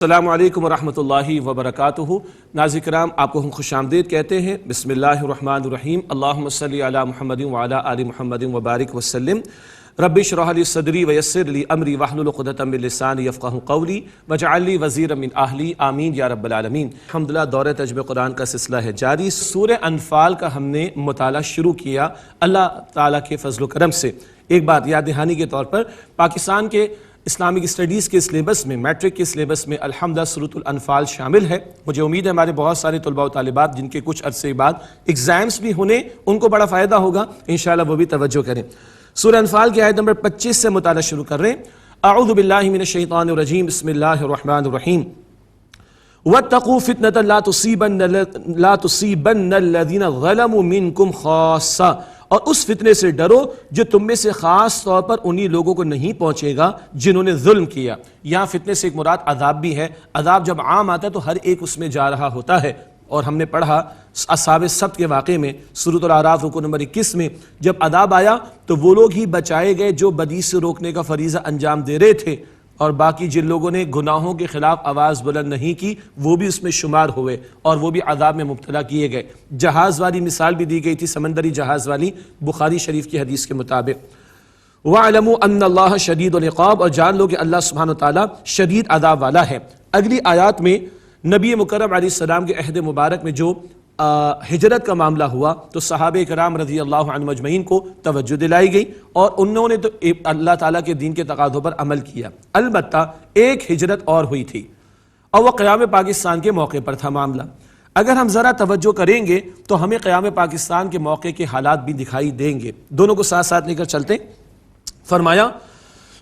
السلام علیکم ورحمۃ اللہ وبرکاتہ۔ ناظرین کرام، آپ کو ہم خوش آمدید کہتے ہیں۔ بسم اللہ الرحمن الرحیم۔ اللہم صلی علی محمد وعلی آل محمد وبارک وسلم۔ رب اشرح لی صدری ویسر لی امری واحلل عقدۃ من لسانی یفقہوا قولی واجعل لی وزیرا من اہلی آمین یا رب العالمین۔ الحمدللہ دورہ ترجمہ قرآن کا سلسلہ ہے جاری۔ سورہ انفال کا ہم نے مطالعہ شروع کیا اللہ تعالیٰ کے فضل و کرم سے۔ ایک بات یاد دہانی کے طور پر، پاکستان کے اسلامک اسٹڈیز کے سلیبس میں، میٹرک کے سلیبس میں الحمدللہ سورۃ الانفال شامل ہے۔ مجھے امید ہے ہمارے بہت سارے طلباء و طالبات جن کے کچھ عرصے بعد ایگزامز بھی ہونے، ان کو بڑا فائدہ ہوگا، انشاءاللہ وہ بھی توجہ کریں۔ سورہ انفال کی آیت نمبر 25 سے مطالعہ شروع کر رہے ہیں۔ اعوذ باللہ من الشیطان الرجیم، بسم اللہ الرحمن الرحیم۔ وَاتَّقُوا فِتْنَةً لَا تُصِيبَنَّ الَّذِينَ ظَلَمُوا مِنْكُمْ خَاصَّةً، اور اس فتنے سے ڈرو جو تم میں سے خاص طور پر انہی لوگوں کو نہیں پہنچے گا جنہوں نے ظلم کیا۔ یہاں فتنے سے ایک مراد عذاب بھی ہے۔ عذاب جب عام آتا ہے تو ہر ایک اس میں جا رہا ہوتا ہے، اور ہم نے پڑھا اصحاب السبت کے واقعے میں سورۃ الاعراف رکوع نمبر 21 میں، جب عذاب آیا تو وہ لوگ ہی بچائے گئے جو بدی سے روکنے کا فریضہ انجام دے رہے تھے، اور باقی جن لوگوں نے گناہوں کے خلاف آواز بلند نہیں کی وہ بھی اس میں شمار ہوئے اور وہ بھی عذاب میں مبتلا کیے گئے۔ جہاز والی مثال بھی دی گئی تھی، سمندری جہاز والی، بخاری شریف کی حدیث کے مطابق۔ وَاعْلَمُوا أَنَّ اللَّهَ شَدِيدُ الْعِقَابِ، اور جان لو کہ اللہ سبحانہ وتعالیٰ شدید عذاب والا ہے۔ اگلی آیات میں نبی مکرم علیہ السلام کے عہد مبارک میں جو ہجرت کا معاملہ ہوا تو صحابہ کرام رضی اللہ عنہم اجمعین کو توجہ دلائی گئی، اور انہوں نے تو اللہ تعالیٰ کے دین کے تقاضوں پر عمل کیا۔ البتہ ایک ہجرت اور ہوئی تھی، اور وہ قیام پاکستان کے موقع پر تھا معاملہ۔ اگر ہم ذرا توجہ کریں گے تو ہمیں قیام پاکستان کے موقع کے حالات بھی دکھائی دیں گے، دونوں کو ساتھ ساتھ لے کر چلتے۔ فرمایا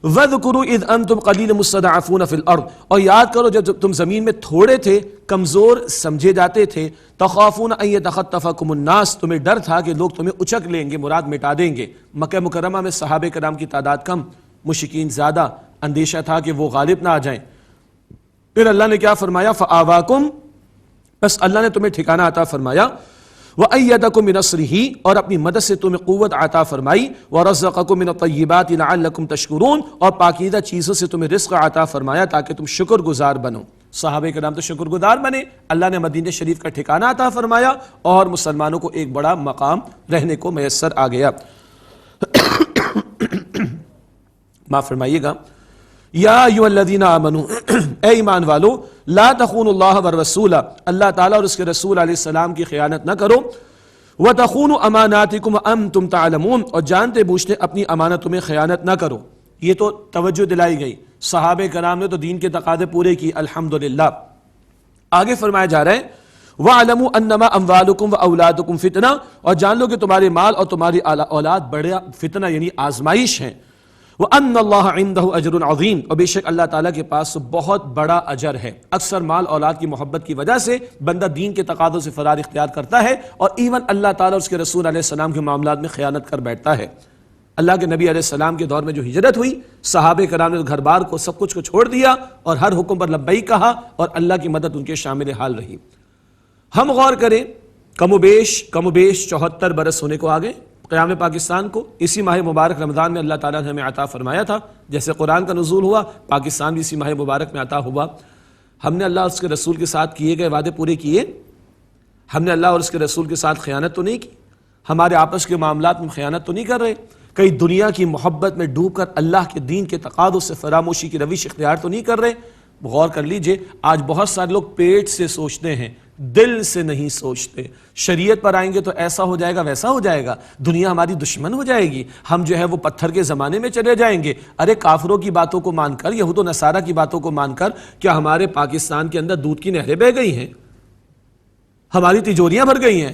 وَاذْكُرُوا إِذْ أَنْتُمْ قَلِيلٌ مُسْتَضْعَفُونَ فِي الْأَرْضِ، اور یاد کرو جب تم زمین میں تھوڑے تھے، کمزور سمجھے جاتے تھے۔ تَخَافُونَ أَن يَتَخَطَّفَكُمُ النَّاسُ، تمہیں ڈر تھا کہ لوگ تمہیں اچک لیں گے، مراد مٹا دیں گے۔ مکہ مکرمہ میں صحابہ کرام کی تعداد کم، مشرکین زیادہ، اندیشہ تھا کہ وہ غالب نہ آ جائیں۔ پھر اللہ نے کیا فرمایا؟ فَآوَاكُمْ، بس اللہ نے تمہیں ٹھکانہ عطا فرمایا۔ وَأَيَّدَكُمْ بِنَصْرِهِ، اور اپنی مدد سے تمہیں قوت عطا فرمائی۔ وَرَزَّقَكُمْ مِنَ الطَّيِّبَاتِ لَعَلَّكُمْ تَشْكُرُونَ، اور پاکیزہ چیزوں سے تمہیں رزق عطا فرمایا تاکہ تم شکر گزار بنو۔ صحابہ کرام تو شکر گزار بنے، اللہ نے مدینہ شریف کا ٹھکانہ عطا فرمایا، اور مسلمانوں کو ایک بڑا مقام رہنے کو میسر آ گیا۔ معاف فرمائیے گا۔ یا ایھا الذین آمنوا، اے ایمان والو، لا تخونوا اللہ والرسول، اللہ تعالیٰ اور اس کے رسول علیہ السلام کی خیانت نہ کرو۔ وتخونوا اماناتکم وانتم تعلمون، اور جانتے بوجھتے اپنی امانتوں میں خیانت نہ کرو۔ یہ تو توجہ دلائی گئی، صحابہ کرام نے تو دین کے تقاضے پورے کی، الحمدللہ۔ آگے فرمایا جا رہا ہے وَاعْلَمُوا أَنَّمَا أَمْوَالُكُمْ وَأَوْلَادُكُمْ فِتْنَةٌ، اور جان لو کہ تمہارے مال اور تمہاری اولاد بڑا فتنہ یعنی آزمائش ہیں۔ وَأَنَّ اللَّهَ عِنْدَهُ أَجْرٌ عَظِيمٌ، اور بے شک اللہ تعالیٰ کے پاس بہت بڑا اجر ہے۔ اکثر مال اولاد کی محبت کی وجہ سے بندہ دین کے تقاضوں سے فرار اختیار کرتا ہے، اور ایون اللہ تعالیٰ اور اس کے رسول علیہ السلام کے معاملات میں خیانت کر بیٹھتا ہے۔ اللہ کے نبی علیہ السلام کے دور میں جو ہجرت ہوئی، صحابہ کرام نے گھر بار کو سب کچھ کو چھوڑ دیا اور ہر حکم پر لبیک کہا، اور اللہ کی مدد ان کے شامل حال رہی۔ ہم غور کریں، کم و بیش 74 برس ہونے کو آگے قیام پاکستان کو۔ اسی ماہ مبارک رمضان میں اللہ تعالیٰ نے ہمیں عطا فرمایا تھا، جیسے قرآن کا نزول ہوا، پاکستان بھی اسی ماہ مبارک میں عطا ہوا۔ ہم نے اللہ اور اس کے رسول کے ساتھ کیے گئے وعدے پورے کیے؟ ہم نے اللہ اور اس کے رسول کے ساتھ خیانت تو نہیں کی؟ ہمارے آپس کے معاملات میں خیانت تو نہیں کر رہے؟ کئی دنیا کی محبت میں ڈوب کر اللہ کے دین کے تقاضوں سے فراموشی کی روش اختیار تو نہیں کر رہے؟ غور کر لیجئے، آج بہت سارے لوگ پیٹ سے سوچتے ہیں، دل سے نہیں سوچتے۔ شریعت پر آئیں گے تو ایسا ہو جائے گا، ویسا ہو جائے گا، دنیا ہماری دشمن ہو جائے گی، ہم جو ہے وہ پتھر کے زمانے میں چلے جائیں گے۔ ارے کافروں کی باتوں کو مان کر، یہود و نصارہ کی باتوں کو مان کر کیا ہمارے پاکستان کے اندر دودھ کی نہریں بہہ گئی ہیں؟ ہماری تجوریاں بھر گئی ہیں؟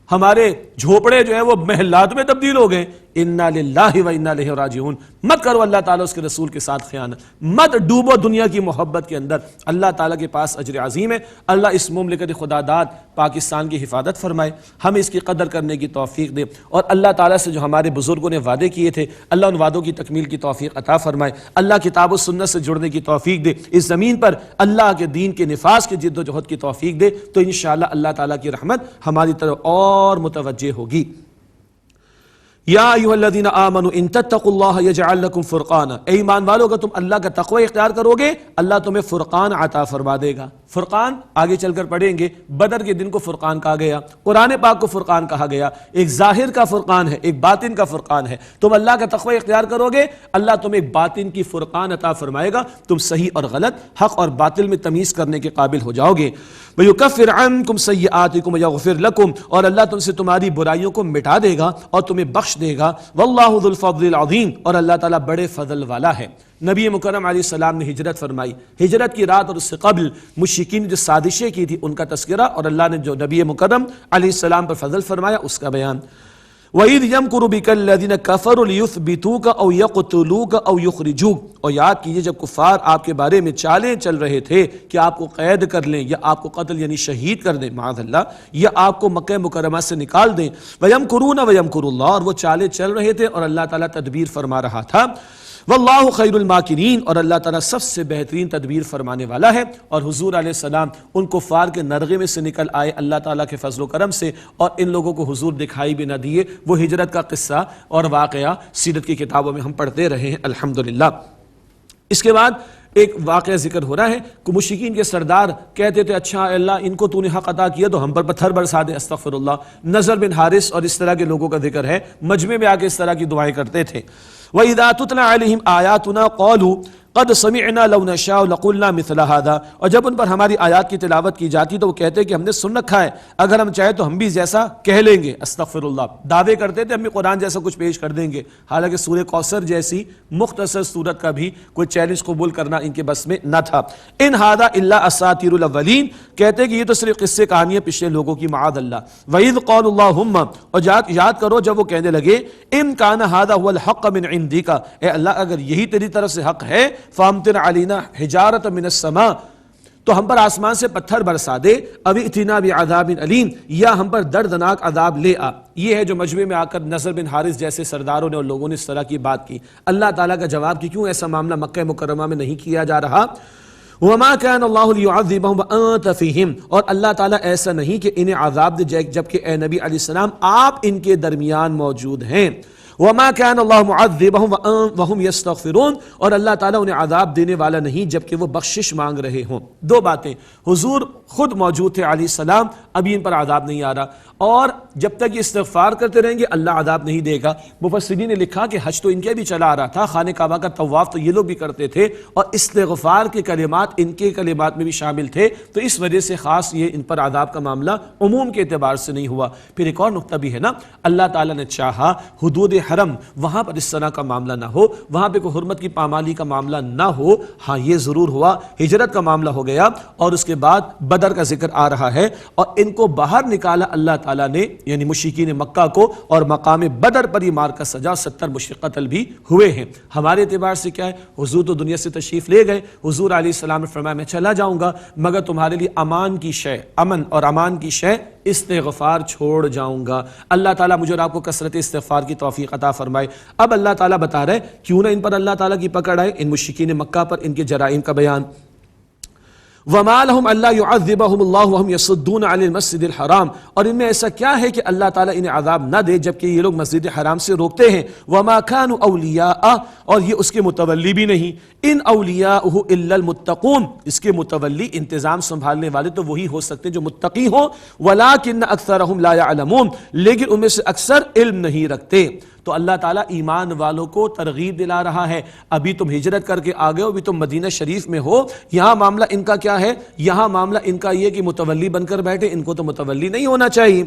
ہمارے جھوپڑے جو ہیں وہ محلات میں تبدیل ہو گئے؟ انا للہ و انا الیہ راجعون۔ مت کرو اللہ تعالیٰ اس کے رسول کے ساتھ خیانت، مت ڈوبو دنیا کی محبت کے اندر۔ اللہ تعالیٰ کے پاس اجر عظیم ہے۔ اللہ اس مملکت خدا داد پاکستان کی حفاظت فرمائے، ہمیں اس کی قدر کرنے کی توفیق دے، اور اللہ تعالیٰ سے جو ہمارے بزرگوں نے وعدے کیے تھے اللہ ان وعدوں کی تکمیل کی توفیق عطا فرمائے۔ اللہ کتاب و سنت سے جڑنے کی توفیق دے، اس زمین پر اللہ کے دین کے نفاذ کی جد و جہد کی توفیق دے، تو انشاءاللہ اللہ تعالیٰ کی رحمت ہماری طرف اور متوجہ ہوگی۔ یا ایھا الذین آمنوا ان تتقوا اللہ یجعل لکم فرقانا، اے ایمان والو اگر تم اللہ کا تقوی اختیار کرو گے اللہ تمہیں فرقان عطا فرما دے گا۔ فرقان آگے چل کر پڑھیں گے، بدر کے دن کو فرقان کہا گیا، قرآن پاک کو فرقان کہا گیا، ایک ظاہر کا فرقان ہے، ایک باطن کا فرقان ہے۔ تم اللہ کا تقوی اختیار کرو گے اللہ تمہیں ایک باطن کی فرقان عطا فرمائے گا، تم صحیح اور غلط، حق اور باطل میں تمیز کرنے کے قابل ہو جاؤ گے۔ وَيُكَفِّرْ عَنْكُمْ سَيِّئَاتِكُمْ وَيَغْفِرْ لَكُمْ، اور اللہ تم سے تمہاری برائیوں کو مٹا دے گا اور تمہیں بخش دے گا۔ وَاللَّهُ ذُو الْفَضْلِ الْعَظِيمِ، اور اللہ تعالیٰ بڑے فضل والا ہے۔ نبی مکرم علیہ السلام نے ہجرت فرمائی، ہجرت کی رات اور اس سے قبل مشرکین نے جو سازشیں کی تھی ان کا تذکرہ، اور اللہ نے جو نبی مکرم علیہ السلام پر فضل فرمایا اس کا بیان۔ وَإِذْ يَمْكُرُ بِكَ الَّذِينَ كَفَرُوا لِيُثْبِتُوكَ أَوْ يَقْتُلُوكَ أَوْ يُخْرِجُوكَ، اور یاد کیجئے جب کفار آپ کے بارے میں چالیں چل رہے تھے کہ آپ کو قید کر لیں یا آپ کو قتل یعنی شہید کر دیں معاذ اللہ، یا آپ کو مکہ مکرمہ سے نکال دیں۔ وَيَمْكُرُونَ وَيَمْكُرُ اللَّهُ، اور وہ چالیں چل رہے تھے اور اللہ تعالیٰ تدبیر فرما رہا تھا۔ واللہ خیر الماکرین، اور اللہ تعالیٰ سب سے بہترین تدبیر فرمانے والا ہے۔ اور حضور علیہ السلام ان کفار کے نرغے میں سے نکل آئے اللہ تعالیٰ کے فضل و کرم سے، اور ان لوگوں کو حضور دکھائی بھی نہ دیے۔ وہ ہجرت کا قصہ اور واقعہ سیرت کی کتابوں میں ہم پڑھتے رہے ہیں الحمدللہ۔ اس کے بعد ایک واقعہ ذکر ہو رہا ہے کہ مشرکین کے سردار کہتے تھے اچھا اللہ ان کو تو نے حق عطا کیا تو ہم پر پتھر برسا دے، استغفر اللہ۔ نضر بن حارث اور اس طرح کے لوگوں کا ذکر ہے، مجمع میں آ کے اس طرح کی دعائیں کرتے تھے۔ وَإِذَا تُتْلَى عَلَيْهِمْ آيَاتُنَا قَالُوا قَدْ سَمِعْنَا لَوْ نَشَاءُ لَقُلْنَا مِثْلَ هَذَا، اور جب ان پر ہماری آیات کی تلاوت کی جاتی تو وہ کہتے کہ ہم نے سن رکھا ہے، اگر ہم چاہیں تو ہم بھی جیسا کہہ لیں گے، استغفر اللہ۔ دعوے کرتے تھے ہم بھی قرآن جیسا کچھ پیش کر دیں گے، حالانکہ سورہ کوثر جیسی مختصر سورت کا بھی کوئی چیلنج قبول کرنا ان کے بس میں نہ تھا۔ ان ھذا الا اساطیر الاولین، کہتے کہ یہ تو صرف قصے کہانیاں پچھلے لوگوں کی معاذ اللہ۔ وَإِذْ قَالُوا اللَّهُمَّ، اور یاد کرو جب وہ کہنے لگے ان کان ھذا هو الحق من عندک، اے اللہ اگر یہی تیری طرف سے حق ہے فامطر علینا حجارۃ من السماء، تو ہم پر آسمان سے پتھر برسا دے، او ائتنا بعذاب علیم، یا ہم پر دردناک عذاب لے آ۔ یہ ہے جو مجمع میں آ کر نضر بن حارث جیسے سرداروں نے اور لوگوں نے اس طرح کی بات کی۔ اللہ تعالیٰ کا جواب کہ کیوں ایسا معاملہ مکہ مکرمہ میں نہیں کیا جا رہا۔ وَمَا كَانَ اللَّهُ لِيُعَذِّبَهُمْ وَأَنْتَ فِيهِمْ، اور اللہ تعالیٰ ایسا نہیں کہ انہیں عذاب دے جبکہ اے نبی علیہ السلام آپ ان کے درمیان موجود ہیں۔ وَمَا كَانَ اللَّهُ مُعَذِّبَهُمْ وَهُمْ يَسْتَغْفِرُونَ، اور اللہ تعالیٰ انہیں عذاب دینے والا نہیں جبکہ وہ بخشش مانگ رہے ہوں۔ دو باتیں، حضور خود موجود تھے علیہ السلام، ابھی ان پر عذاب نہیں آ رہا، اور جب تک یہ استغفار کرتے رہیں گے اللہ عذاب نہیں دے گا۔ مفسرین نے لکھا کہ حج تو ان کے بھی چلا آ رہا تھا، خانہ کعبہ کا طواف تو یہ لوگ بھی کرتے تھے، اور استغفار کے کلمات ان کے کلمات میں بھی شامل تھے، تو اس وجہ سے خاص یہ ان پر عذاب کا معاملہ عموم کے اعتبار سے نہیں ہوا۔ پھر ایک اور نقطہ بھی ہے نا، اللہ تعالیٰ نے چاہا حدود حرم وہاں پر اس طرح کا معاملہ نہ ہو، وہاں پہ کوئی حرمت کی پامالی کا معاملہ نہ ہو۔ ہاں یہ ضرور ہوا، ہجرت کا معاملہ ہو گیا، اور اس کے بعد بدر کا ذکر آ رہا ہے، اور ان کو باہر نکالا اللہ تعالیٰ نے یعنی مشرکین مکہ کو، اور مقام بدر پر یہ مار کا سجا 70 مشرک قتل بھی ہوئے ہیں۔ ہمارے اعتبار سے کیا ہے، حضور تو دنیا سے تشریف لے گئے، حضور علیہ السلام نے فرمایا میں چلا جاؤں گا مگر تمہارے لیے امان کی شے، امن اور امان کی شے استغفار چھوڑ جاؤں گا۔ اللہ تعالیٰ مجھے اور آپ کو کثرت استغفار کی توفیق عطا فرمائے۔ اب اللہ تعالیٰ بتا رہے کیوں نہ ان پر اللہ تعالیٰ کی پکڑ آئے، ان مشرکین مکہ پر ان کے جرائم کا بیان۔ وَمَا لَهُمْ أَلَّا يُعَذِّبَهُمُ اللَّهُ وَهُمْ يَصُدُّونَ عَنِ الْمَسْجِدِ الْحَرَامِ، اور ان میں ایسا کیا ہے کہ اللہ تعالیٰ انہیں عذاب نہ دے جبکہ یہ لوگ مسجد حرام سے روکتے ہیں۔ وَمَا كَانُوا أَوْلِيَاءَ، اور یہ اس کے متولی بھی نہیں، ان أَوْلِيَاؤُهُ إِلَّا الْمُتَّقُونَ، اس کے متولی انتظام سنبھالنے والے تو وہی ہو سکتے ہیں جو متقی ہوں۔ وَلَكِنَّ أَكْثَرَهُمْ لَا يَعْلَمُونَ، لیکن ان میں سے اکثر علم نہیں رکھتے۔ تو اللہ تعالیٰ ایمان والوں کو ترغیب دلا رہا ہے، ابھی تم ہجرت کر کے آگئے ہو، ابھی تم مدینہ شریف میں ہو، یہاں معاملہ ان کا کیا ہے، یہاں معاملہ ان کا یہ کہ متولی بن کر بیٹھے، ان کو تو متولی نہیں ہونا چاہیے۔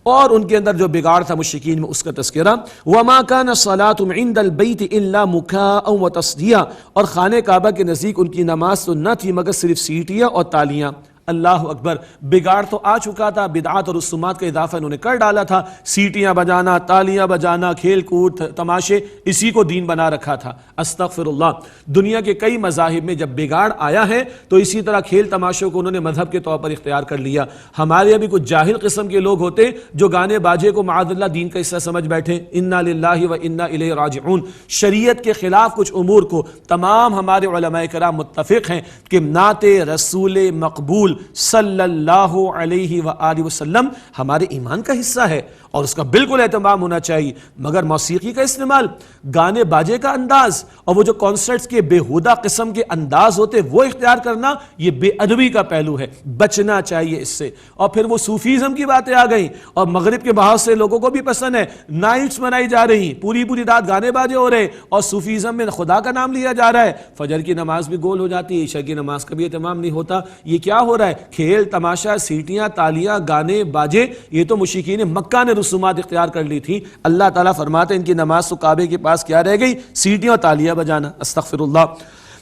اور ان کے اندر جو بگاڑ تھا مشرکین میں اس کا تذکرہ۔ وَمَا كَانَ صَلَاتُهُمْ عِنْدَ الْبَيْتِ إِلَّا مُكَاءً وَتَصْدِيًّا، اور خانہ کعبہ کے نزدیک ان کی نماز تو نہ تھی مگر صرف سیٹیاں اور تالیاں۔ اللہ اکبر، بگاڑ تو آ چکا تھا، بدعات اور رسومات کا اضافہ انہوں نے کر ڈالا تھا، سیٹیاں بجانا، تالیاں بجانا، کھیل کود تماشے، اسی کو دین بنا رکھا تھا۔ استغفر اللہ، دنیا کے کئی مذاہب میں جب بگاڑ آیا ہے تو اسی طرح کھیل تماشوں کو انہوں نے مذہب کے طور پر اختیار کر لیا۔ ہمارے ابھی کچھ جاہل قسم کے لوگ ہوتے جو گانے باجے کو معاذ اللہ دین کا حصہ سمجھ بیٹھے، انا للہ و انا الیہ راجعون۔ شریعت کے خلاف کچھ امور کو تمام ہمارے علماء کرام متفق ہیں کہ نعت رسول مقبول رسول صلی اللہ علیہ وآلہ وسلم ہمارے ایمان کا حصہ ہے اور اس کا بالکل اہتمام ہونا چاہیے، مگر موسیقی کا استعمال، گانے باجے کا انداز اور وہ جو کانسرٹس کے بیہودہ قسم کے انداز ہوتے وہ اختیار کرنا، یہ بے ادبی کا پہلو ہے، بچنا چاہیے اس سے۔ اور پھر وہ صوفیزم کی باتیں آ گئیں اور مغرب کے بہت سے لوگوں کو بھی پسند ہے، نائٹس منائی جا رہی، پوری رات گانے باجے ہو رہے اور صوفیزم میں خدا کا نام لیا جا رہا ہے، فجر کی نماز بھی گول ہو جاتی ہے، عشاء کی نماز کا بھی اہتمام نہیں ہوتا۔ یہ کیا ہو رہا ہے؟ کھیل تماشا، سیٹیاں، تالیاں، گانے باجے، یہ تو مشرکین مکہ نے رسومات اختیار کر لی تھی۔ اللہ تعالیٰ فرماتے ہیں ان کی نماز تو کعبے کے پاس کیا رہ گئی؟ سیٹیاں اور تالیاں بجانا۔ استغفر اللہ۔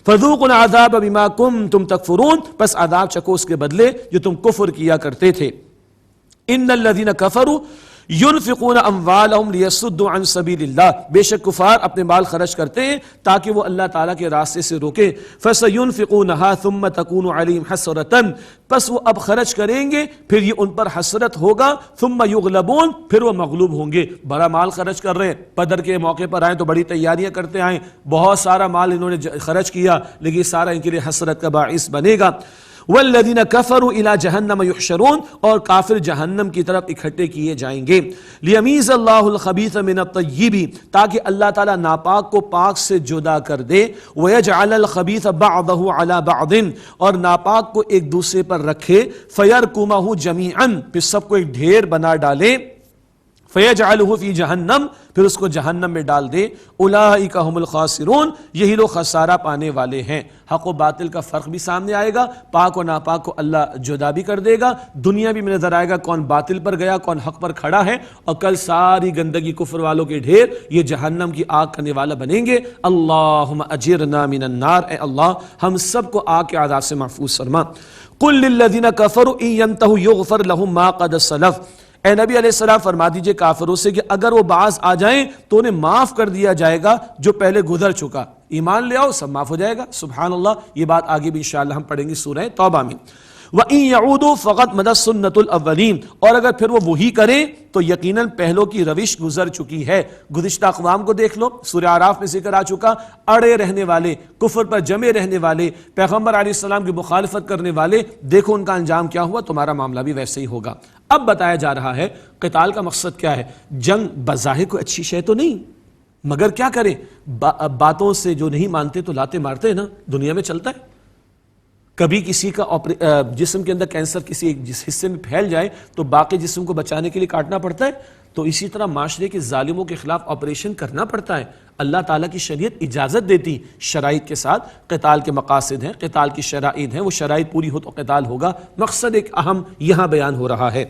فذوقوا العذاب بما کنتم تکفرون، پس عذاب چکو اس کے بدلے جو تم کفر کیا کرتے تھے۔ ان الذین کفروا ينفقون اموالهم ليصدوا عن سبيل اللہ، بے شک کفار اپنے مال خرچ کرتے ہیں تاکہ وہ اللہ تعالیٰ کے راستے سے روکیں۔ فسينفقونها ثم تكون عليهم حسرة، پس وہ اب خرچ کریں گے پھر یہ ان پر حسرت ہوگا، ثم يغلبون، پھر وہ مغلوب ہوں گے۔ بڑا مال خرچ کر رہے ہیں، بدر کے موقع پر آئے تو بڑی تیاریاں کرتے آئے، بہت سارا مال انہوں نے خرچ کیا، لیکن یہ سارا ان کے لیے حسرت کا باعث بنے گا۔ والذین کفروا الی جہنم یحشرون، اور کافر جہنم کی طرف اکٹھے کیے جائیں گے۔ لیمیز اللہ الخبیث من الطیب، تاکہ اللہ تعالیٰ ناپاک کو پاک سے جدا کر دے، ویجعل الخبیث بعضہ علی بعض، اور ناپاک کو ایک دوسرے پر رکھے، فیرکمہ جمیعا، پھر سب کو ایک ڈھیر بنا ڈالے، فیجعلہ فی جہنم، پھر اس کو جہنم میں ڈال دے۔ اولئک ھم الخاسرون، یہی لوگ خسارہ پانے والے ہیں۔ حق و باطل کا فرق بھی سامنے آئے گا، پاک و ناپاک کو اللہ جدا بھی کر دے گا، دنیا بھی میں نظر آئے گا کون باطل پر گیا کون حق پر کھڑا ہے، اور کل ساری گندگی کفر والوں کے ڈھیر یہ جہنم کی آگ کرنے والا بنیں گے۔ اللہم اجرنا من النار، اے اللہ ہم سب کو آگ کے عذاب سے محفوظ فرما۔ قل للذین کفروا ان ینتہوا یغفر لہم ما قد سلف، اے نبی علیہ السلام فرما دیجئے کافروں سے کہ اگر وہ باز آ جائیں تو انہیں معاف کر دیا جائے گا جو پہلے گزر چکا، ایمان لے آؤ سب معاف ہو جائے گا۔ سبحان اللہ، یہ بات آگے بھی انشاءاللہ ہم پڑھیں گے سورہ توبہ میں۔ وَإِن يَعُودُوا فَقَدْ مَضَتْ سُنَّتُ الْأَوَّلِينَ، اور اگر پھر وہ وہی کریں تو یقیناً پہلوں کی روش گزر چکی ہے۔ گزشتہ اقوام کو دیکھ لو، سورہ اعراف میں ذکر آ چکا، اڑے رہنے والے، کفر پر جمے رہنے والے، پیغمبر علیہ السلام کی مخالفت کرنے والے، دیکھو ان کا انجام کیا ہوا، تمہارا معاملہ بھی ویسے ہی ہوگا۔ اب بتایا جا رہا ہے قتال کا مقصد کیا ہے۔ جنگ بظاہر کوئی اچھی شے تو نہیں، مگر کیا کریں، باتوں سے جو نہیں مانتے تو لاتے مارتے ہیں نا، دنیا میں چلتا ہے۔ کبھی کسی کا جسم کے اندر کینسر کسی ایک حصے میں پھیل جائے تو باقی جسم کو بچانے کے لیے کاٹنا پڑتا ہے، تو اسی طرح معاشرے کے ظالموں کے خلاف آپریشن کرنا پڑتا ہے۔ اللہ تعالیٰ کی شریعت اجازت دیتی، شرائط کے ساتھ۔ قتال کے مقاصد ہیں، قتال کی شرائط ہیں، وہ شرائط پوری ہو تو قتال ہوگا۔ مقصد ایک اہم یہاں بیان ہو رہا ہے،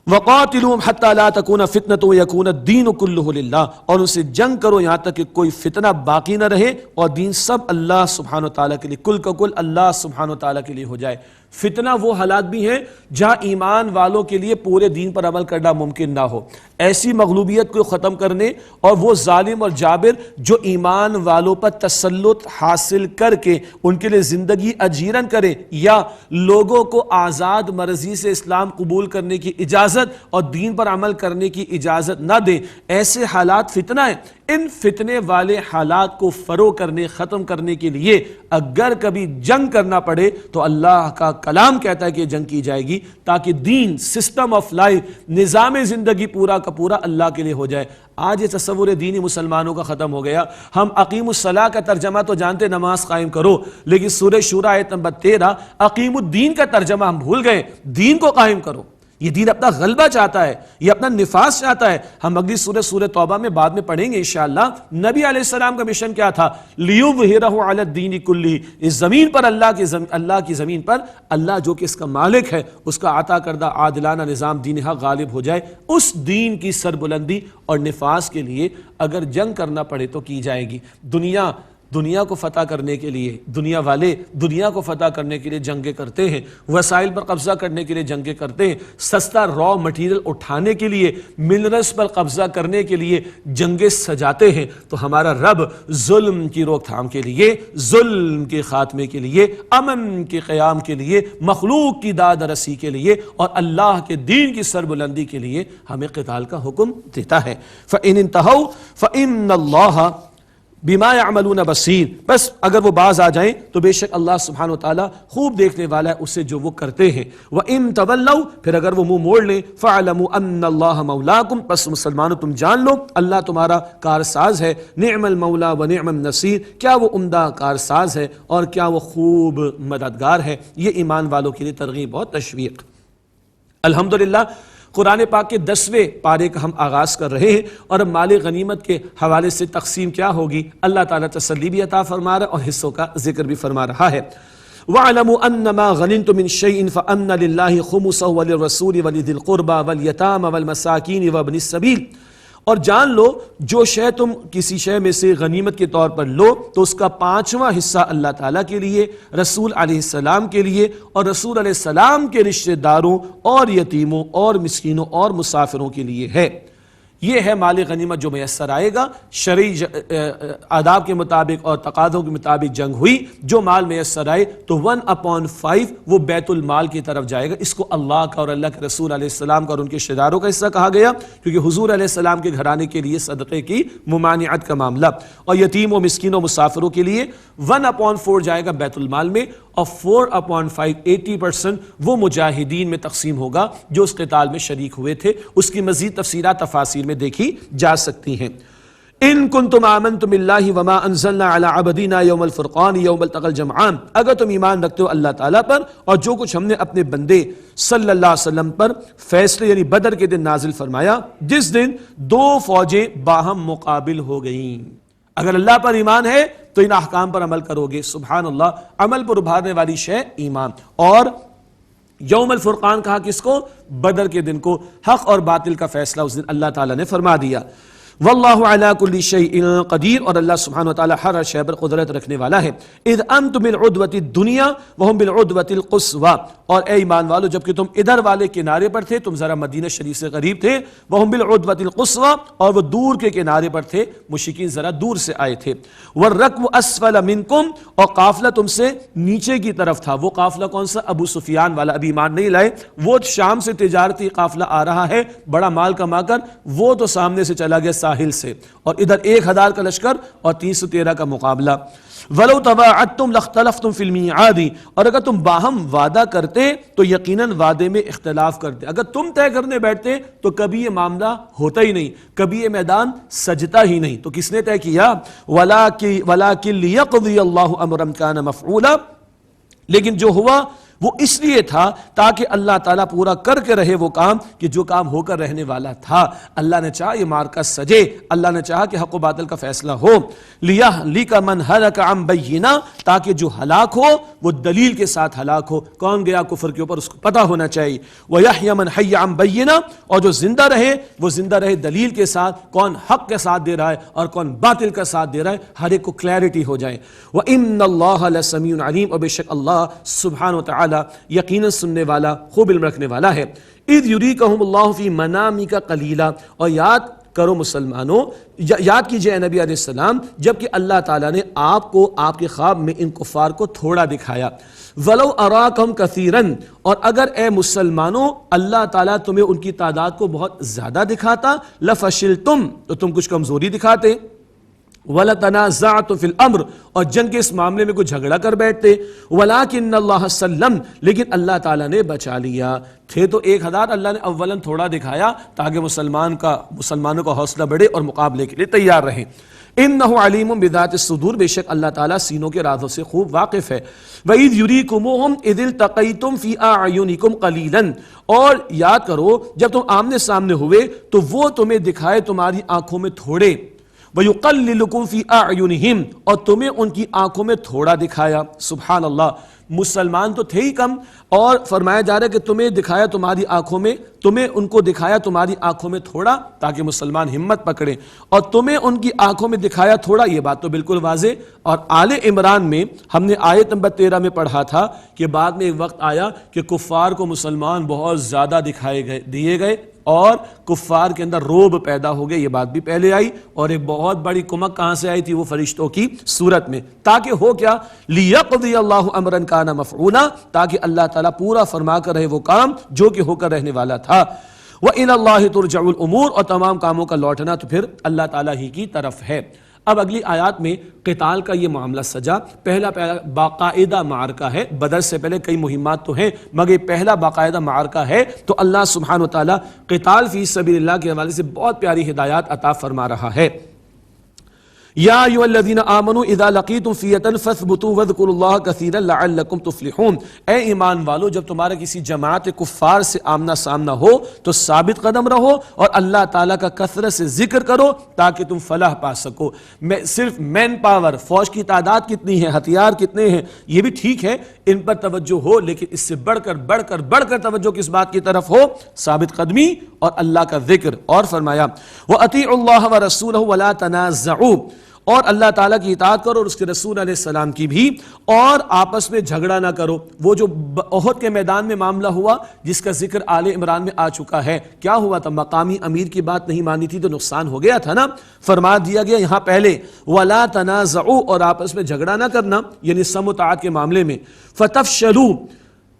وَقَاتِلُوهُمْ حَتَّى لَا تَكُونَ فِتْنَةٌ وَيَكُونَ الدِّينُ كُلُّهُ لِلَّهِ، اور ان سے جنگ کرو یہاں تک کہ کوئی فتنہ باقی نہ رہے اور دین سب اللہ سبحانہ وتعالیٰ کے لیے، کل کا کل اللہ سبحانہ وتعالیٰ کے لیے ہو جائے۔ فتنہ وہ حالات بھی ہیں جہاں ایمان والوں کے لیے پورے دین پر عمل کرنا ممکن نہ ہو، ایسی مغلوبیت کو ختم کرنے اور وہ ظالم اور جابر جو ایمان والوں پر تسلط حاصل کر کے ان کے لیے زندگی اجیرن کرے یا لوگوں کو آزاد مرضی سے اسلام قبول کرنے کی اجازت اور دین پر عمل کرنے کی اجازت نہ دے، ایسے حالات فتنہ ہیں۔ ان فتنے والے حالات کو فروغ کرنے، ختم کرنے کے لیے اگر کبھی جنگ کرنا پڑے تو اللہ کا کلام کہتا ہے کہ جنگ کی جائے گی تاکہ دین، سسٹم آف لائف، نظام زندگی پورا کا پورا اللہ کے لیے ہو جائے۔ آج یہ تصور دینی مسلمانوں کا ختم ہو گیا۔ ہم اقیم الصلاۃ کا ترجمہ تو جانتے، نماز قائم کرو، لیکن سورہ شورى آیت نمبر 13 اقیم الدین کا ترجمہ ہم بھول گئے۔ دین کو قائم کرو، یہ دین اپنا غلبہ چاہتا ہے، یہ اپنا نفاذ چاہتا ہے۔ ہم اگلی سورہ توبہ میں بعد میں پڑھیں گے انشاءاللہ۔ نبی علیہ السلام کا مشن کیا تھا؟ لیظہرہ علی الدین کلہ، اس زمین پر اللہ کی زمین پر اللہ جو کہ اس کا مالک ہے، اس کا عطا کردہ عادلانہ نظام دین حق غالب ہو جائے۔ اس دین کی سربلندی اور نفاذ کے لیے اگر جنگ کرنا پڑے تو کی جائے گی۔ دنیا کو فتح کرنے کے لیے دنیا والے دنیا کو فتح کرنے کے لیے جنگیں کرتے ہیں، وسائل پر قبضہ کرنے کے لیے جنگیں کرتے ہیں، سستا را مٹیریل اٹھانے کے لیے، منرلز پر قبضہ کرنے کے لیے جنگیں سجاتے ہیں۔ تو ہمارا رب ظلم کی روک تھام کے لیے، ظلم کے خاتمے کے لیے، امن کے قیام کے لیے، مخلوق کی داد رسی کے لیے اور اللہ کے دین کی سربلندی کے لیے ہمیں قتال کا حکم دیتا ہے۔ فَإِنِ انْتَهَوْا فَإِنَّ اللَّهَ بما یعملون بصیر، بس اگر وہ باز آ جائیں تو بے شک اللہ سبحانہ و تعالیٰ خوب دیکھنے والا ہے اسے جو وہ کرتے ہیں۔ وَإِن تَوَلَّوْا، پھر اگر وہ منہ موڑ لیں، فَاعْلَمُوا أَنَّ اللَّهَ مَوْلَاكُمْ، پس مسلمانوں تم جان لو اللہ تمہارا کارساز ہے، نعم المولا و نعم النصیر، کیا وہ عمدہ کارساز ہے اور کیا وہ خوب مددگار ہے۔ یہ ایمان والوں کے لیے ترغیب اور تشویق۔ الحمدللہ قرآن پاک کے 10ویں پارے کا ہم آغاز کر رہے ہیں، اور اب مال غنیمت کے حوالے سے تقسیم کیا ہوگی اللہ تعالیٰ تسلی بھی عطا فرما رہا ہے اور حصوں کا ذکر بھی فرما رہا ہے۔ وَاعْلَمُوا أَنَّمَا غَنِمْتُم مِّن شَيْءٍ فَأَنَّ لِلَّهِ خُمُسَهُ وَلِلرَّسُولِ وَلِذِي الْقُرْبَى وَالْيَتَامَى وَالْمَسَاكِينِ وَابْنِ السَّبِيلِ، اور جان لو جو شے تم کسی شے میں سے غنیمت کے طور پر لو تو اس کا 5واں حصہ اللہ تعالیٰ کے لیے، رسول علیہ السلام کے لیے اور رسول علیہ السلام کے رشتہ داروں اور یتیموں اور مسکینوں اور مسافروں کے لیے ہے۔ یہ ہے مال غنیمت جو میسر آئے گا۔ شرعی آداب کے مطابق اور تقاضوں کے مطابق جنگ ہوئی، جو مال میسر آئے تو 1/5 وہ بیت المال کی طرف جائے گا۔ اس کو اللہ کا اور اللہ کے رسول علیہ السلام کا اور ان کے رشتہ داروں کا حصہ کہا گیا، کیونکہ حضور علیہ السلام کے گھرانے کے لیے صدقے کی ممانعت کا معاملہ، اور یتیم و مسکین و مسافروں کے لیے 1/4 جائے گا بیت المال میں، اور 4/5 80% وہ مجاہدین میں تقسیم ہوگا جو اس قتال میں شریک ہوئے تھے۔ اس کی مزید تفصیلات تفاسیر میں دیکھی جا سکتی ہیں۔ ان کنتم آمنتم باللہ وما انزلنا علی عبدنا یوم الفرقان یوم التقى الجمعان، اگر تم ایمان رکھتے ہو اللہ تعالیٰ پر اور جو کچھ ہم نے اپنے بندے صلی اللہ علیہ وسلم پر فیصلے یعنی بدر کے دن نازل فرمایا، جس دن 2 فوجیں باہم مقابل ہو گئیں۔ اگر اللہ پر ایمان ہے تو ان احکام پر عمل کرو گے۔ سبحان اللہ، عمل پر ابھارنے والی شے ایمان۔ اور یوم الفرقان کہا کس کو؟ بدر کے دن کو، حق اور باطل کا فیصلہ اس دن اللہ تعالیٰ نے فرما دیا۔ واللہ علی کل شیء قدیر، اور اللہ سبحانہ وتعالی ہر شے پر قدرت رکھنے والا ہے۔ اذ انتم بالعدوۃ الدنیا وهم بالعدوۃ القصوى، اور اے ایمان والو جبکہ تم ادھر والے کنارے پر تھے، تم ذرا مدینہ شریف سے قریب تھے، وهم بالعدوۃ القصوى، اور وہ دور کے کنارے پر تھے، مشرکین ذرا دور سے آئے تھے۔ والرکب اسفل منکم، اور قافلہ تم سے نیچے کی طرف تھا۔ وہ قافلہ کون سا؟ ابو سفیان والا، ابھی ایمان نہیں لائے، وہ شام سے تجارتی قافلہ آ رہا ہے بڑا مال کما کر، وہ تو سامنے سے چلا گیا ساحل سے، اور ادھر 1000 کا لشکر اور 313 کا مقابلہ۔ وَلَوْ تَوَاعَدْتُمْ لَاخْتَلَفْتُمْ فِي الْمِيعَادِ، اور اگر تم باہم وعدہ کرتے تو یقیناً وعدے میں اختلاف کرتے۔ اگر تم طے کرنے بیٹھتے تو کبھی یہ معاملہ ہوتا ہی نہیں، کبھی یہ میدان سجتا ہی نہیں۔ تو کس نے طے کیا؟ وَلَٰكِن لِيَقْضِيَ اللَّهُ أَمْرًا كَانَ مَفْعُولًا، لیکن جو ہوا وہ اس لیے تھا تاکہ اللہ تعالیٰ پورا کر کے رہے وہ کام کہ جو کام ہو کر رہنے والا تھا۔ اللہ نے چاہا یہ معرکہ سجے، اللہ نے چاہا کہ حق و باطل کا فیصلہ ہو۔ لِيَهْلِكَ مَنْ هَلَكَ عَنْ بَيِّنَةٍ، تاکہ جو ہلاک ہو وہ دلیل کے ساتھ ہلاک ہو، کون گیا کفر کے اوپر اس کو پتہ ہونا چاہیے۔ وَيَحْيَ مَنْ حَيَّ عَنْ بَيِّنَةٍ، اور جو زندہ رہے وہ زندہ رہے دلیل کے ساتھ، کون حق کے ساتھ دے رہا ہے اور کون باطل کا ساتھ دے رہا ہے، ہر ایک کو کلیئرٹی ہو جائے۔ وَإِنَّ اللَّهَ لَسَمِيعٌ عَلِيمٌ، اور بے شک اللہ سبحانہ وتعالی یقیناً سننے والا، خوب علم رکھنے والا ہے۔ اذ یریکہم اللہ فی منامک قلیلا، اور یاد کرو مسلمانوں، یاد کیجئے اے نبی علیہ السلام، جبکہ اللہ تعالیٰ نے آپ کو آپ کے خواب میں ان کفار کو تھوڑا دکھایا۔ وَلَوْ أَرَاكَهُمْ كَثِيرًا، اور اگر اے مسلمانوں اللہ تعالیٰ تمہیں ان کی تعداد کو بہت زیادہ دکھاتا، لَفَشِلْتُمْ، تو تم کچھ کمزوری دکھاتے۔ وَلَتَنَازَعْتُمْ فِي الْأَمْرِ، اور جنگ کے اس معاملے میں کوئی جھگڑا کر بیٹھتے۔ وَلَٰكِنَّ اللَّهَ سَلَّمَ، لیکن اللہ تعالیٰ نے بچا لیا۔ تھے تو 1000، اللہ نے اولاً تھوڑا دکھایا تاکہ مسلمانوں کا حوصلہ بڑھے اور مقابلے کے لیے تیار رہیں۔ انہ علیم بذات الصدور، بے شک اللہ تعالیٰ سینوں کے رازوں سے خوب واقف ہے۔ وَإِذْ يُرِيكُمُوهُمْ إِذِ الْتَقَيْتُمْ فِي أَعْيُنِكُمْ قَلِيلًا، اور یاد کرو جب تم آمنے سامنے ہوئے تو وہ تمہیں دکھائے تمہاری آنکھوں میں تھوڑے۔ وَيُقَلِّلُكُمْ فِي أَعْيُنِهِمْ، اور تمہیں ان کی آنکھوں میں تھوڑا دکھایا۔ سبحان اللہ، مسلمان تو تھے ہی کم، اور فرمایا جا رہا ہے کہ تمہیں دکھایا تمہاری آنکھوں میں، تمہیں ان کو دکھایا تمہاری آنکھوں میں تھوڑا تاکہ مسلمان ہمت پکڑیں، اور تمہیں ان کی آنکھوں میں دکھایا تھوڑا، یہ بات تو بالکل واضح۔ اور آل عمران میں ہم نے آیت نمبر 13 میں پڑھا تھا کہ بعد میں ایک وقت آیا کہ کفار کو مسلمان بہت زیادہ دیے گئے اور کفار کے اندر روب پیدا ہو گئے، یہ بات بھی پہلے آئی۔ اور ایک بہت بڑی کمک کہاں سے آئی تھی؟ وہ فرشتوں کی صورت میں، تاکہ ہو کیا؟ لِيَقْضِيَ اللَّهُ أَمْرًا كَانَ مَفْعُولًا، تاکہ اللہ تعالیٰ پورا فرما کر رہے وہ کام جو کہ ہو کر رہنے والا تھا۔ وَإِلَى اللَّهِ تُرْجَعُ الْأُمُورُ، اور تمام کاموں کا لوٹنا تو پھر اللہ تعالیٰ ہی کی طرف ہے۔ اب اگلی آیات میں قتال کا یہ معاملہ سجا. پہلا باقاعدہ معرکہ ہے. بدر سے پہلے کئی مہمات تو ہیں مگر پہلا باقاعدہ معرکہ ہے. تو اللہ سبحانہ وتعالی قتال فی سبیل اللہ کے حوالے سے بہت پیاری ہدایات عطا فرما رہا ہے. یا ایھا الذین آمنوا اذا لقیتم فئۃ فاثبتوا واذکروا اللہ کثیرا لعلکم تفلحون. اے ایمان والو جب تمہارا کسی جماعت کفار سے آمنا سامنا ہو تو ثابت قدم رہو اور اللہ تعالیٰ کا کثرت سے ذکر کرو تاکہ تم فلاح پا سکو. صرف مین پاور، فوج کی تعداد کتنی ہے، ہتھیار کتنے ہیں، یہ بھی ٹھیک ہے، ان پر توجہ ہو، لیکن اس سے بڑھ کر توجہ کس بات کی طرف ہو؟ ثابت قدمی اور اللہ کا ذکر. اور فرمایا وَأَطِيعُوا اللَّهَ وَرَسُولَهُ وَلَا تَنَازَعُوا، اور اللہ تعالیٰ کی اطاعت کرو اور اس کے رسول علیہ السلام کی بھی، اور آپس میں جھگڑا نہ کرو. وہ جو احد کے میدان میں معاملہ ہوا جس کا ذکر آل عمران میں آ چکا ہے، کیا ہوا تھا؟ مقامی امیر کی بات نہیں مانی تھی تو نقصان ہو گیا تھا نا. فرما دیا گیا یہاں پہلے وَلَا تَنَازَعُوا، اور آپس میں جھگڑا نہ کرنا، یعنی سم و طاعت کے معاملے میں. فَتَفْشَلُوا،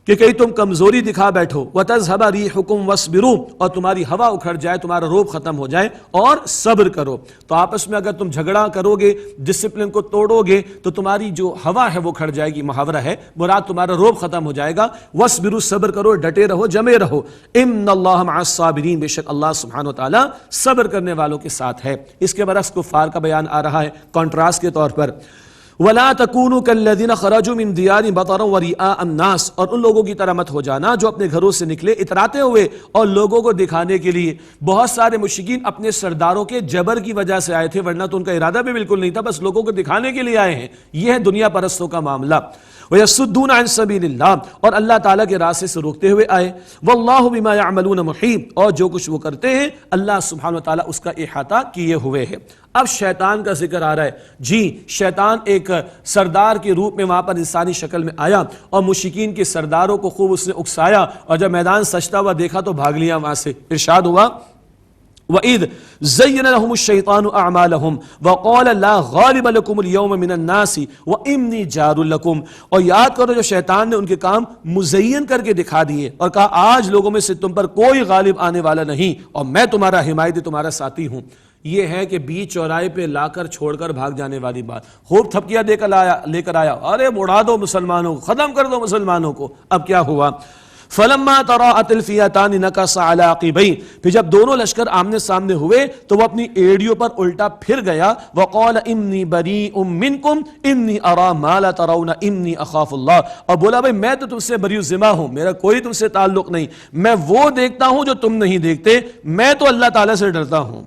کہ کہیں تم کمزوری دکھا بیٹھو، وَتَذْهَبَ رِيحُكُمْ وَاصْبِرُوا، اور تمہاری ہوا اکھڑ جائے، تمہارا روب ختم ہو جائے، اور صبر کرو. تو آپس میں اگر تم جھگڑا کرو گے، ڈسپلن کو توڑو گے تو تمہاری جو ہوا ہے وہ کھڑ جائے گی. محاورہ ہے، مراد تمہارا روب ختم ہو جائے گا. وَاصْبِرُوا، صبر کرو، ڈٹے رہو، جمے رہو. اِنَّ اللَّهَ مَعَ الصَّابِرِينَ، بے شک اللہ سبحانہ وتعالیٰ صبر کرنے والوں کے ساتھ ہے. اس کے برعکس کفار کا بیان آ رہا ہے کنٹراسٹ کے طور پر. وَلَا تَكُونُوا كَالَّذِينَ خَرَجُوا مِن دِيَارِهِمْ بَطَرًا وَرِئَاءَ النَّاسِ، اور ان لوگوں کی طرح مت ہو جانا جو اپنے گھروں سے نکلے اتراتے ہوئے اور لوگوں کو دکھانے کے لیے. بہت سارے مشرکین اپنے سرداروں کے جبر کی وجہ سے آئے تھے، ورنہ تو ان کا ارادہ بھی بالکل نہیں تھا، بس لوگوں کو دکھانے کے لیے آئے ہیں. یہ ہے دنیا پرستوں کا معاملہ. وَيَصُدُّونَ عَن سَبِيلِ اللَّهِ، اور اللہ تعالیٰ کے راستے سے روکتے ہوئے آئے. وَاللَّهُ بِمَا يَعْمَلُونَ مُحِيطٌ، اور جو کچھ وہ کرتے ہیں اللہ سبحانہ وتعالیٰ اس کا احاطہ کیے ہوئے ہے. اب شیطان کا ذکر آ رہا ہے. جی، شیطان ایک سردار کے روپ میں وہاں پر انسانی شکل میں آیا اور مشرکین کے سرداروں کو خوب اس نے اکسایا، اور جب میدان سجتا ہوا دیکھا تو بھاگ لیا وہاں سے. ارشاد ہوا وَإِذْ زَيَّنَ لَهُمُ الشَّيْطَانُ أَعْمَالَهُمْ وَقَالَ لَا غَالِبَ لَكُمُ الْيَوْمَ مِنَ النَّاسِ وَإِنِّي جَارٌ لَكُمْ، اور یاد کرو جو شیطان نے ان کے کام مزین کر کے دکھا دیے اور کہا آج لوگوں میں سے تم پر کوئی غالب آنے والا نہیں اور میں تمہارا حمایتی، تمہارا ساتھی ہوں. یہ ہے کہ بیچ چوراہے پہ لا کر چھوڑ کر بھاگ جانے والی بات. خوب تھپکیاں لے کر آیا، ارے اڑا دو مسلمانوں کو، ختم کر دو مسلمانوں کو. اب کیا ہوا؟ فَلَمَّا تَرَاءَتِ الْفِئَتَانِ نَكَصَ عَلَىٰ عَقِبَيْهِ، پھر جب دونوں لشکر آمنے سامنے ہوئے تو وہ اپنی ایڑیوں پر الٹا پھر گیا. وَقَالَ إِنِّي بَرِيءٌ مِّنكُمْ إِنِّي أَرَىٰ مَا لَا تَرَوْنَ إِنِّي أَخَافُ اللَّهَ، اور بولا بھائی میں تو تم سے بری ذمہ ہوں، میرا کوئی تم سے تعلق نہیں، میں وہ دیکھتا ہوں جو تم نہیں دیکھتے، میں تو اللہ تعالیٰ سے ڈرتا ہوں.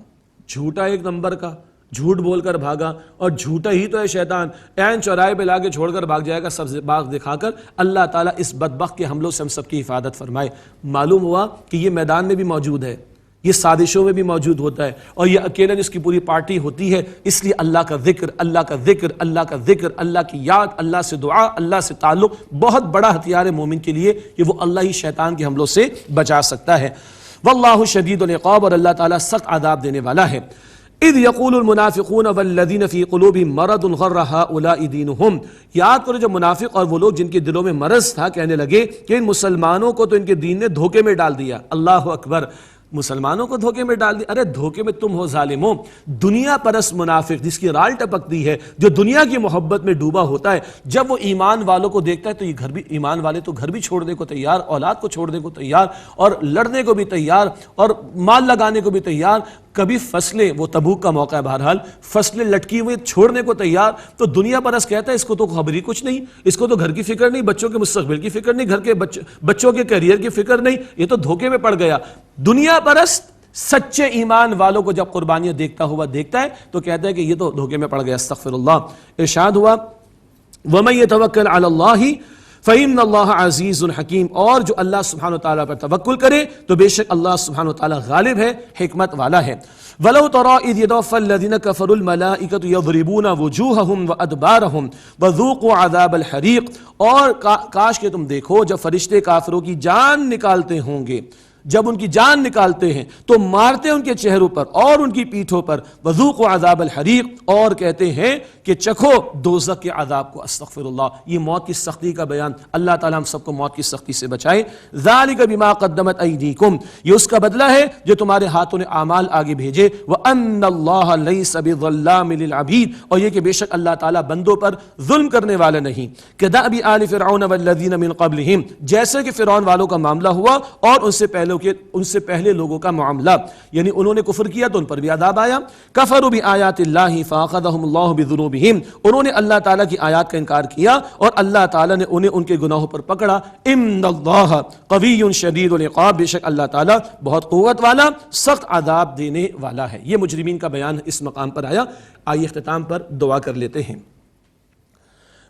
جھوٹا ایک نمبر کا، جھوٹ بول کر بھاگا، اور جھوٹا ہی تو ہے شیطان. عین چوراہے پہ لا کے چھوڑ کر بھاگ جائے گا سب باغ دکھا کر. اللہ تعالیٰ اس بدبخت کے حملوں سے ہم سب کی حفاظت فرمائے. معلوم ہوا کہ یہ میدان میں بھی موجود ہے، یہ سازشوں میں بھی موجود ہوتا ہے، اور یہ اکیلا جس کی پوری پارٹی ہوتی ہے. اس لیے اللہ کا ذکر، اللہ کا ذکر، اللہ کا ذکر، اللہ کی یاد، اللہ سے دعا، اللہ سے تعلق بہت بڑا ہتھیار ہے مومن کے لیے. یہ وہ اللہ ہی شیطان کے حملوں سے بچا سکتا ہے. واللہ شدید العقاب، اور اللہ تعالیٰ سخت عذاب دینے والا ہے. اذ یقول المنافقون والذین فی قلوبہم مرض غر ہؤلاء دینہم، یاد کرو جب منافق اور وہ لوگ جن کے دلوں میں مرض تھا کہنے لگے کہ ان مسلمانوں کو تو ان کے دین نے دھوکے میں ڈال دیا. اللہ اکبر، مسلمانوں کو دھوکے میں ڈال دیا. ارے دھوکے میں تم ہو ظالموں. دنیا پرست منافق جس کی رال ٹپکتی ہے، جو دنیا کی محبت میں ڈوبا ہوتا ہے، جب وہ ایمان والوں کو دیکھتا ہے تو یہ گھر بھی، ایمان والے تو گھر بھی چھوڑنے کو تیار، اولاد کو چھوڑنے کو تیار، اور لڑنے کو بھی تیار، اور مال لگانے کو بھی تیار. کبھی فصلیں، وہ تبوک کا موقع ہے بہرحال، فصلیں لٹکی ہوئی چھوڑنے کو تیار. تو دنیا پرست کہتا ہے اس کو تو خبر ہی کچھ نہیں، اس کو تو گھر کی فکر نہیں، بچوں کے مستقبل کی فکر نہیں، گھر کے بچوں کے کیریئر کی فکر نہیں، یہ تو دھوکے میں پڑ گیا. دنیا پرست سچے ایمان والوں کو جب قربانیاں دیکھتا ہے تو کہتا ہے کہ یہ تو دھوکے میں پڑ گیا. استغفر اللہ. ارشاد ہوا وَمَن يَتَوَكَّلْ عَلَى اللَّهِ فَإِنَّ اللَّهَ عَزِيزٌ حَكِيمٌ، اور جو اللہ سبحانہ وتعالیٰ پر توکل کرے تو بے شک اللہ سبحانہ وتعالیٰ غالب ہے، حکمت والا ہے. وَلَوْ تَرَىٰ إِذْ يَتَوَفَّى الَّذِينَ كَفَرُوا الْمَلَائِكَةُ يَضْرِبُونَ وُجُوهَهُمْ وَأَدْبَارَهُمْ وَذُوقُوا عَذَابَ الْحَرِيقِ، اور کاش کہ تم دیکھو جب فرشتے کافروں کی جان نکالتے ہوں گے، جب ان کی جان نکالتے ہیں تو مارتے ان کے چہروں پر اور ان کی پیٹھوں پر، وذوقوا عذاب الحریق، اور کہتے ہیں کہ چکھو دوزخ کے عذاب کو۔ استغفر اللہ، یہ موت کی سختی کا بیان۔ اللہ تعالیٰ ہم سب کو موت کی سختی سے بچائے۔ ذالک بما قدمت ایدیکم، یہ اس کا بدلہ ہے جو تمہارے ہاتھوں نے اعمال آگے بھیجے۔ وان اللہ لیس بظلام للعبید، اور یہ کہ بے شک اللہ تعالیٰ بندوں پر ظلم کرنے والا نہیں۔ کدأب آل فرعون والذین من قبلہم، جیسے کہ فرعون والوں کا معاملہ ہوا اور ان سے پہلے لوگوں کا معاملہ، یعنی انہوں نے کفر کیا تو ان پر بھی عذاب آیا۔ کفروا بآیات اللہ فاخذہم اللہ بذنوبہم، انہوں نے اللہ تعالیٰ کی آیات کا انکار کیا اور اللہ تعالیٰ نے انہیں ان کے گناہوں پر پکڑا۔ ان اللہ قوی شدید العقاب، بے شک اللہ تعالیٰ بہت قوت والا، سخت عذاب دینے والا ہے۔ یہ مجرمین کا بیان اس مقام پر آیا۔ آئیے اختتام پر دعا کر لیتے ہیں۔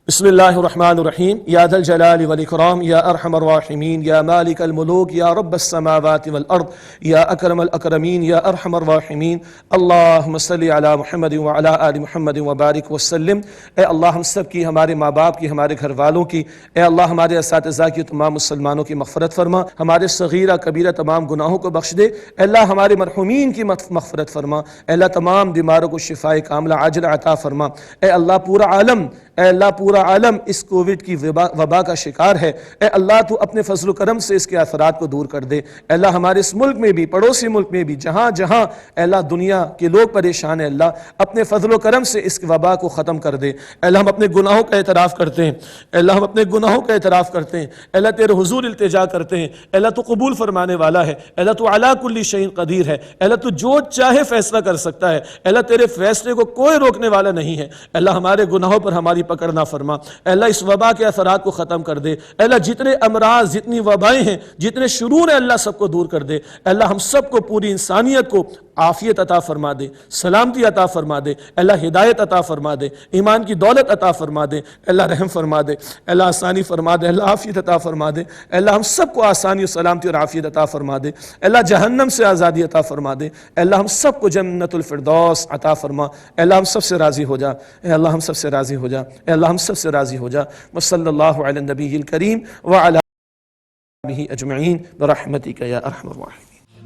بسم اللہ الرحمن الرحیم، یا ذا الجلال والاکرام، یا ارحم الراحمین، یا مالک الملوک، یا رب السماوات والارض، یا اکرم الاکرمین، یا ارحم الراحمین، اللہم صلی علی محمد وعلی آل محمد وبارک وسلم۔ اے اللہ ہم سب کی، ہمارے ماں باپ کی، ہمارے گھر والوں کی، اے اللہ ہمارے اساتذہ کی، تمام مسلمانوں کی مغفرت فرما، ہمارے صغیرہ کبیرہ تمام گناہوں کو بخش دے، اے اللہ ہمارے مرحومین کی مغفرت فرما، اے اللہ تمام بیماروں کو شفاء کاملہ عاجلہ عطا فرما، اے اللہ پورا عالم، اے اللہ پورا عالم اس کووڈ کی وبا کا شکار ہے، اے اللہ تو اپنے فضل و کرم سے اس کے اثرات کو دور کر دے، اے اللہ ہمارے اس ملک میں بھی، پڑوسی ملک میں بھی، جہاں جہاں اے اللہ دنیا کے لوگ پریشان ہیں، اللہ اپنے فضل و کرم سے اس وبا کو ختم کر دے۔ اے اللہ ہم اپنے گناہوں کا اعتراف کرتے ہیں، اے اللہ ہم اپنے گناہوں کا اعتراف کرتے ہیں، اے اللہ تیرے حضور التجا کرتے ہیں، اے اللہ تو قبول فرمانے والا ہے، اے اللہ تو علی کل شیء قدیر ہے، اے اللہ تو جو چاہے فیصلہ کر سکتا ہے، اے اللہ تیرے فیصلے کو کوئی روکنے والا نہیں ہے، اے اللہ ہمارے گناہوں پر ہماری پکڑ نہ فرما، اے اللہ اس وبا کے اثرات کو ختم کر دے، اے اللہ جتنے امراض، جتنی وبائیں ہیں، جتنے شرور ہیں، اللہ سب کو دور کر دے، اے اللہ ہم سب کو، پوری انسانیت کو عافیت عطا فرما دے، سلامتی عطا فرما دے، اے اللہ ہدایت عطا فرما دے، ایمان کی دولت عطا فرما دے، اے اللہ رحم فرما دے، اے اللہ آسانی فرما دے، اے اللہ عافیت عطا فرما دے، اے اللہ ہم سب کو آسانی و سلامتی اور عافیت عطا فرما دے، اے اللہ جہنم سے آزادی عطا فرما دے، اے اللہ ہم سب کو جنت الفردوس عطا فرما، اے اللہ ہم سب سے راضی ہو جا، اے اللہ ہم سب سے راضی ہو جا، اے اللہ ہم سب سے راضی ہو جا۔ وصلی اللہ علی النبی الکریم وعلی آلہ اجمعین برحمتک یا ارحم الراحمین۔